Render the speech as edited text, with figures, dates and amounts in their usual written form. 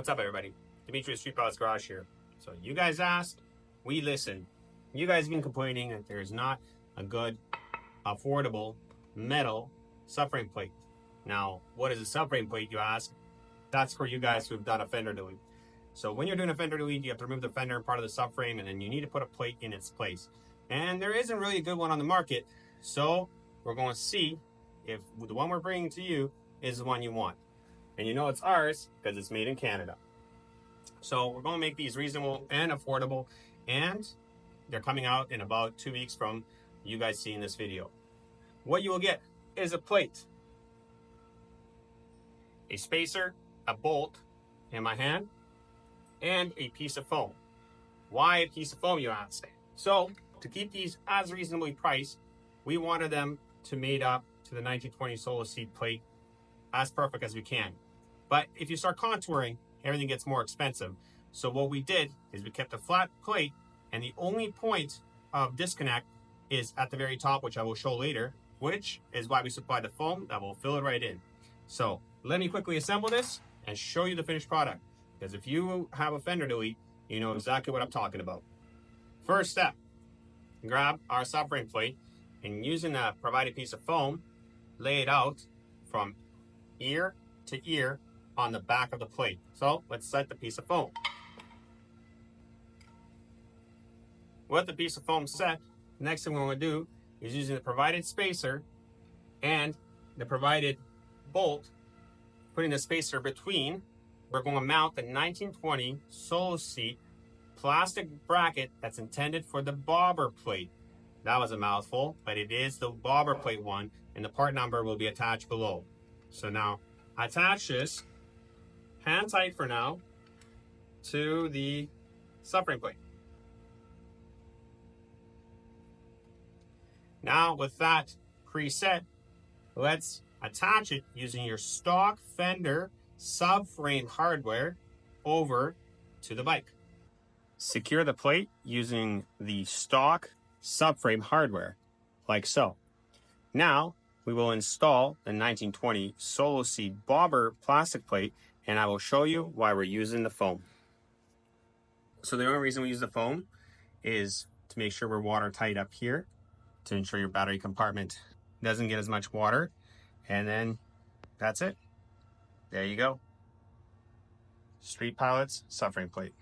What's up, everybody? Dimitri with StreetPilots Garage here. So you guys asked, we listened. You guys have been complaining that there's not a good, affordable metal subframe plate. Now, what is a subframe plate, you ask? That's for you guys who have done a fender delete. So when you're doing a fender delete, you have to remove the fender and part of the subframe, and then you need to put a plate in its place. And there isn't really a good one on the market, so we're going to see if the one we're bringing to you is the one you want. And you know it's ours because it's made in Canada. So we're going to make these reasonable and affordable, and they're coming out in about 2 weeks from you guys seeing this video. What you will get is a plate, a spacer, a bolt in my hand, and a piece of foam. Why a piece of foam, you ask? So to keep these as reasonably priced, we wanted them to made up to the 1920 solo seat plate as perfect as we can. But if you start contouring, everything gets more expensive. So what we did is we kept a flat plate, and the only point of disconnect is at the very top, which I will show later, which is why we supplied the foam that will fill it right in. So let me quickly assemble this and show you the finished product, because if you have a fender delete, you know exactly what I'm talking about. First step, grab our subframe plate, and using the provided piece of foam, lay it out from ear to ear on the back of the plate. So let's set the piece of foam. With the piece of foam set, the next thing we're going to do is using the provided spacer and the provided bolt, putting the spacer between, we're going to mount the 1920 solo seat plastic bracket that's intended for the bobber plate. That was a mouthful, but it is the bobber plate one, and the part number will be attached below. So now attach this hand tight for now to the subframe plate. Now with that preset, let's attach it using your stock fender subframe hardware over to the bike. Secure the plate using the stock subframe hardware, like so. Now we will install the 1920 solo seat bobber plastic plate, and I will show you why we're using the foam. So the only reason we use the foam is to make sure we're watertight up here, to ensure your battery compartment doesn't get as much water. And then that's it. There you go. StreetPilots subframe plate.